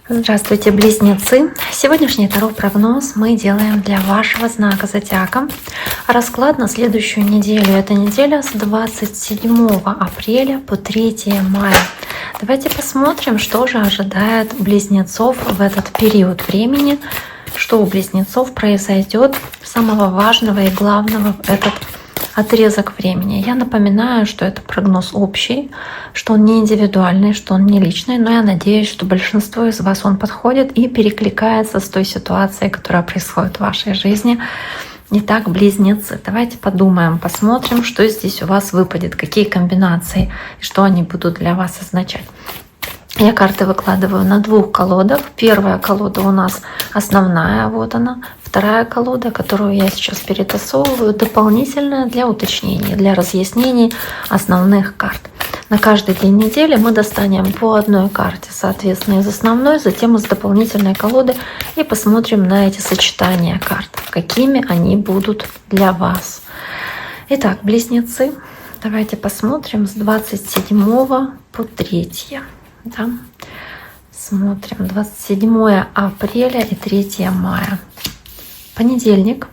Здравствуйте, близнецы! Сегодняшний таро-прогноз мы делаем для вашего знака зодиака. Расклад на следующую неделю. Это неделя с 27 апреля по 3 мая. Давайте посмотрим, что же ожидает близнецов в этот период времени, что у близнецов произойдет самого важного и главного в этот отрезок времени. Я напоминаю, что это прогноз общий, что он не индивидуальный, что он не личный, но я надеюсь, что большинству из вас он подходит и перекликается с той ситуацией, которая происходит в вашей жизни. Итак, близнецы, давайте подумаем, посмотрим, что здесь у вас выпадет, какие комбинации и что они будут для вас означать. Я карты выкладываю на двух колодах. Первая колода у нас основная, вот она. Вторая колода, которую я сейчас перетасовываю, дополнительная для уточнений, для разъяснений основных карт. На каждый день недели мы достанем по одной карте, соответственно, из основной, затем из дополнительной колоды и посмотрим на эти сочетания карт, какими они будут для вас. Итак, близнецы, давайте посмотрим с 27 по 3. Да? Смотрим 27 апреля и 3 мая. Понедельник.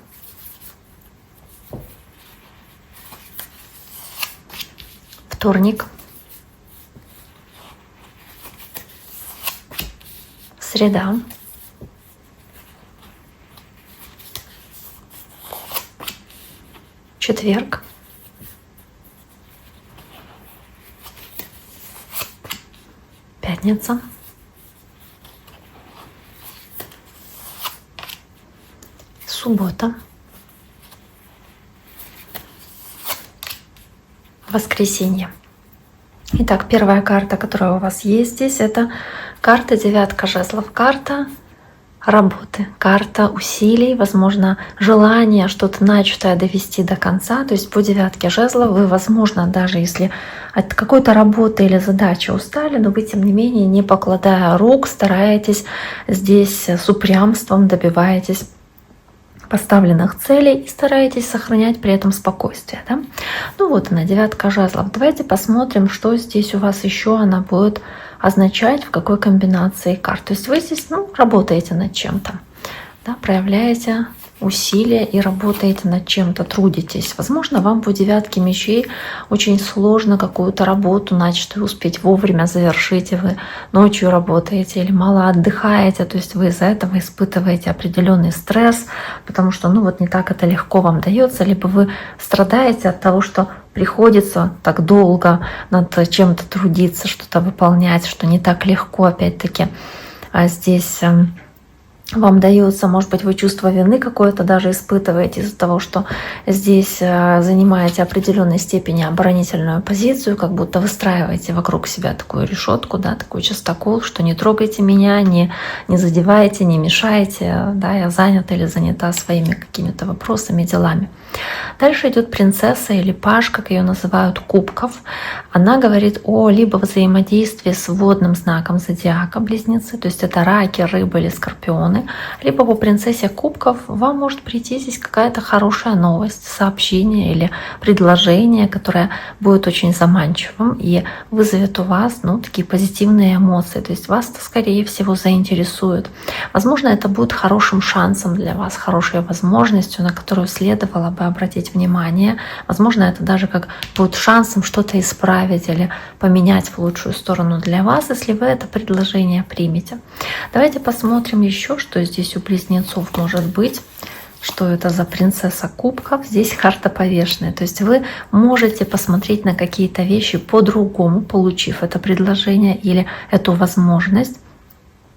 Вторник. Среда. Четверг. Пятница. Суббота. Воскресенье. Итак, первая карта, которая у вас есть здесь, это карта девятка жезлов. Карта работы, карта усилий, возможно, желание что-то начатое довести до конца. То есть по девятке жезлов вы, возможно, даже если от какой-то работы или задачи устали, но вы, тем не менее, не покладая рук, стараетесь здесь с упрямством добиваетесь поставленных целей и стараетесь сохранять при этом спокойствие. Да? Ну вот она, девятка жезлов. Давайте посмотрим, что здесь у вас еще она будет означать, в какой комбинации карт. То есть вы здесь работаете над чем-то, да, проявляете усилия и работаете над чем-то, трудитесь. Возможно, вам по девятке мечей очень сложно какую-то работу начатую успеть вовремя завершить, и вы ночью работаете или мало отдыхаете, то есть вы из-за этого испытываете определенный стресс, потому что не так это легко вам дается, либо вы страдаете от того, что приходится так долго над чем-то трудиться, что-то выполнять, что не так легко, опять-таки, а здесь вам дается, может быть, вы чувство вины какое-то даже испытываете из-за того, что здесь занимаете определенной степени оборонительную позицию, как будто выстраиваете вокруг себя такую решетку, да, такой частокол, что не трогайте меня, не задевайте, не мешайте, да, я занята или занята своими какими-то вопросами, делами. Дальше идет принцесса или паж, как ее называют, кубков. Она говорит о либо взаимодействии с водным знаком зодиака, близнецы, то есть это раки, рыбы или скорпионы, либо по принцессе кубков вам может прийти здесь какая-то хорошая новость, сообщение или предложение, которое будет очень заманчивым и вызовет у вас такие позитивные эмоции, то есть вас это, скорее всего, заинтересует. Возможно, это будет хорошим шансом для вас, хорошей возможностью, на которую следовало бы обратить внимание. Возможно, это даже как будет шансом что-то исправить или поменять в лучшую сторону для вас, если вы это предложение примете. Давайте посмотрим еще, что здесь у близнецов может быть. Что это за принцесса кубков? Здесь карта повешенная. То есть вы можете посмотреть на какие-то вещи по-другому, получив это предложение или эту возможность.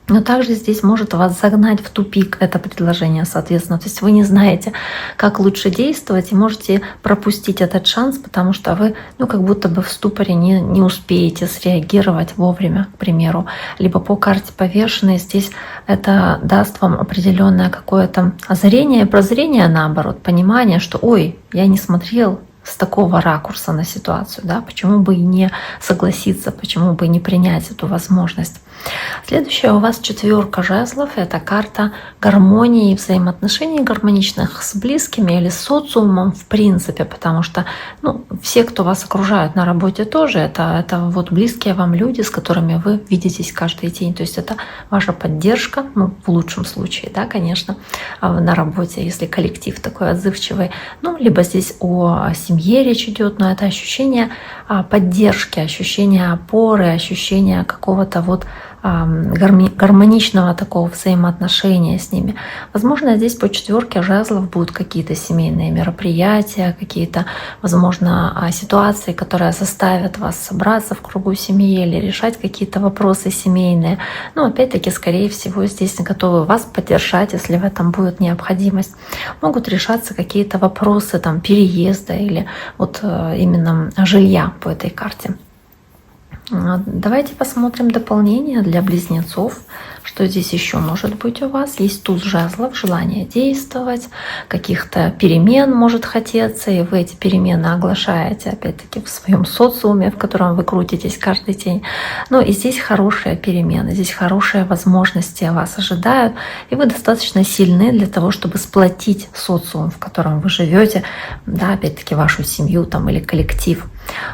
Но также здесь может вас загнать в тупик это предложение, соответственно. То есть вы не знаете, как лучше действовать, и можете пропустить этот шанс, потому что вы как будто бы в ступоре не успеете среагировать вовремя, к примеру. Либо по карте повешенной здесь это даст вам определенное какое-то озарение, прозрение, наоборот, понимание, что «Ой, я не смотрел с такого ракурса на ситуацию, да, почему бы и не согласиться, почему бы и не принять эту возможность». Следующая у вас 4 жезлов. Это карта гармонии и взаимоотношений гармоничных с близкими или с социумом в принципе, потому что все, кто вас окружают на работе тоже, это вот близкие вам люди, с которыми вы видитесь каждый день. То есть это ваша поддержка, в лучшем случае, да, конечно, на работе, если коллектив такой отзывчивый. Либо здесь о семье речь идет, но это ощущение поддержки, ощущение опоры, ощущение какого-то вот гармоничного такого взаимоотношения с ними. Возможно, здесь по 4 жезлов будут какие-то семейные мероприятия, какие-то, возможно, ситуации, которые заставят вас собраться в кругу семьи или решать какие-то вопросы семейные. Но опять-таки, скорее всего, здесь готовы вас поддержать, если в этом будет необходимость. Могут решаться какие-то вопросы там, переезда или вот именно жилья по этой карте. Давайте посмотрим дополнение для близнецов. Что здесь еще может быть у вас? Есть туз жезлов, желание действовать, каких-то перемен может хотеться, и вы эти перемены оглашаете, опять-таки, в своем социуме, в котором вы крутитесь каждый день. И здесь хорошие перемены, здесь хорошие возможности вас ожидают, и вы достаточно сильны для того, чтобы сплотить социум, в котором вы живете, да, опять-таки, вашу семью там, или коллектив.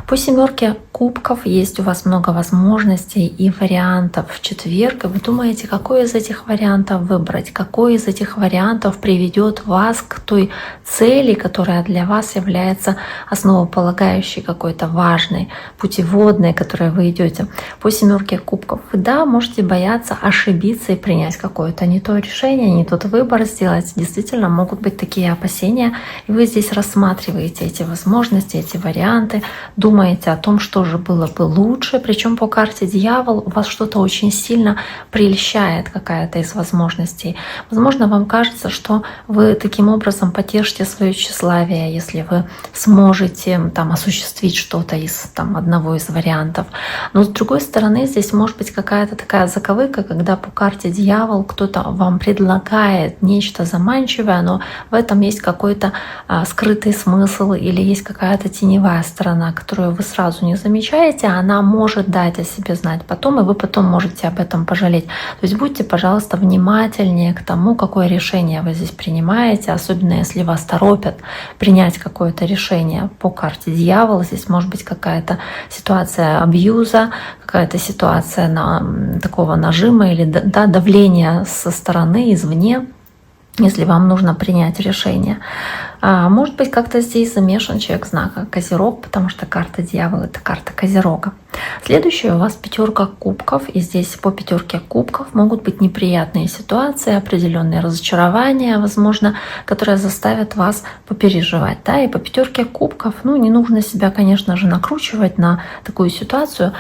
По 7 кубков есть у вас много возможностей и вариантов в четверг, и вы думаете, какой из этих вариантов выбрать, какой из этих вариантов приведет вас к той цели, которая для вас является основополагающей, какой-то важной, путеводной, которой вы идете. По 7 кубков вы, да, можете бояться ошибиться и принять какое-то не то решение, не тот выбор сделать. Действительно, могут быть такие опасения, и вы здесь рассматриваете эти возможности, эти варианты, думаете о том, что же было бы лучше. Причем по карте дьявол у вас что-то очень сильно прельщает, какая-то из возможностей. Возможно, вам кажется, что вы таким образом потешите свое тщеславие, если вы сможете там осуществить что-то из одного из вариантов. Но с другой стороны, здесь может быть какая-то такая заковыка, когда по карте дьявол кто-то вам предлагает нечто заманчивое, но в этом есть какой-то скрытый смысл или есть какая-то теневая сторона, которую вы сразу не замечаете, она может дать о себе знать потом, и вы потом можете об этом пожалеть. То есть будьте, пожалуйста, внимательнее к тому, какое решение вы здесь принимаете, особенно если вас торопят принять какое-то решение. По карте дьявола здесь может быть какая-то ситуация абьюза, какая-то ситуация такого нажима или давления со стороны, извне, если вам нужно принять решение. Может быть, как-то здесь замешан человек знака Козерог, потому что карта дьявола — это карта Козерога. Следующая у вас 5 кубков, и здесь по 5 кубков могут быть неприятные ситуации, определенные разочарования, возможно, которые заставят вас попереживать. Да? И по 5 кубков, не нужно себя, конечно же, накручивать на такую ситуацию,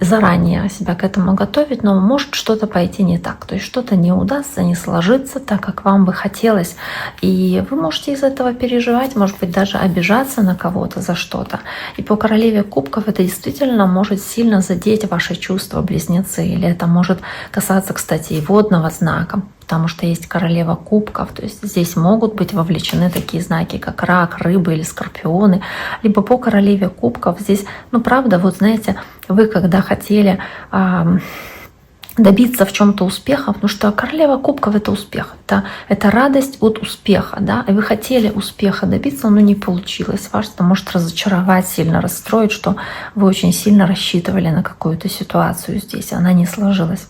заранее себя к этому готовить, но может что-то пойти не так, то есть что-то не удастся, не сложится так, как вам бы хотелось, и вы можете из этого переживать, может быть, даже обижаться на кого-то за что-то. И по королеве кубков это действительно может сильно задеть ваши чувства, близнецы, или это может касаться, кстати, и водного знака, потому что есть королева кубков, то есть здесь могут быть вовлечены такие знаки, как рак, рыбы или скорпионы, либо по королеве кубков здесь, правда, вот знаете, вы когда хотели добиться в чем-то успеха, потому что королева кубков — это успех, это радость от успеха, да, и вы хотели успеха добиться, но не получилось. Вас это может разочаровать, сильно расстроить, что вы очень сильно рассчитывали на какую-то ситуацию здесь, она не сложилась.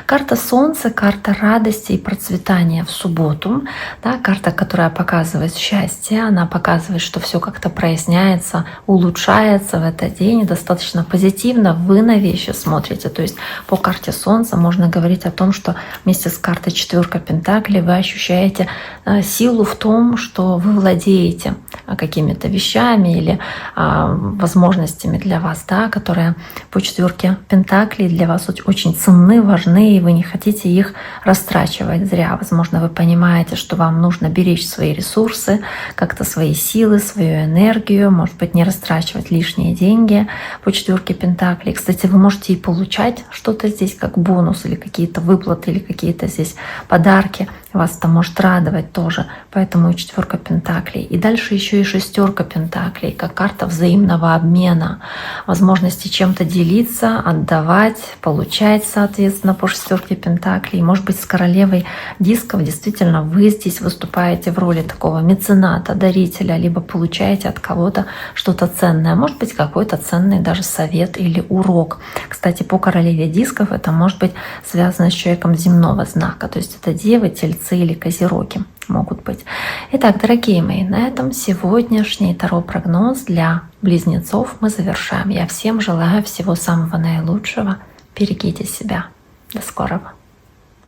Карта Солнца, карта радости и процветания в субботу, да, карта, которая показывает счастье, она показывает, что все как-то проясняется, улучшается в этот день, достаточно позитивно вы на вещи смотрите, то есть по карте Солнца можно говорить о том, что вместе с картой 4 Пентаклей вы ощущаете силу в том, что вы владеете какими-то вещами или возможностями для вас, да, которые по 4 Пентаклей для вас очень ценны, важны, и вы не хотите их растрачивать зря. Возможно, вы понимаете, что вам нужно беречь свои ресурсы, как-то свои силы, свою энергию, может быть, не растрачивать лишние деньги по 4 Пентаклей. Кстати, вы можете и получать что-то здесь как бонус или какие-то выплаты, или какие-то здесь подарки Вас это может радовать тоже, поэтому и 4 пентаклей. И дальше еще и 6 пентаклей, как карта взаимного обмена, возможности чем-то делиться, отдавать, получать, соответственно, по 6 пентаклей. Может быть, с королевой дисков действительно вы здесь выступаете в роли такого мецената, дарителя, либо получаете от кого-то что-то ценное. Может быть, какой-то ценный даже совет или урок. Кстати, по королеве дисков это может быть связано с человеком земного знака, то есть это девы, тельцы или козероги могут быть. Итак, дорогие мои, на этом сегодняшний таро-прогноз для близнецов мы завершаем. Я всем желаю всего самого наилучшего. Берегите себя. До скорого.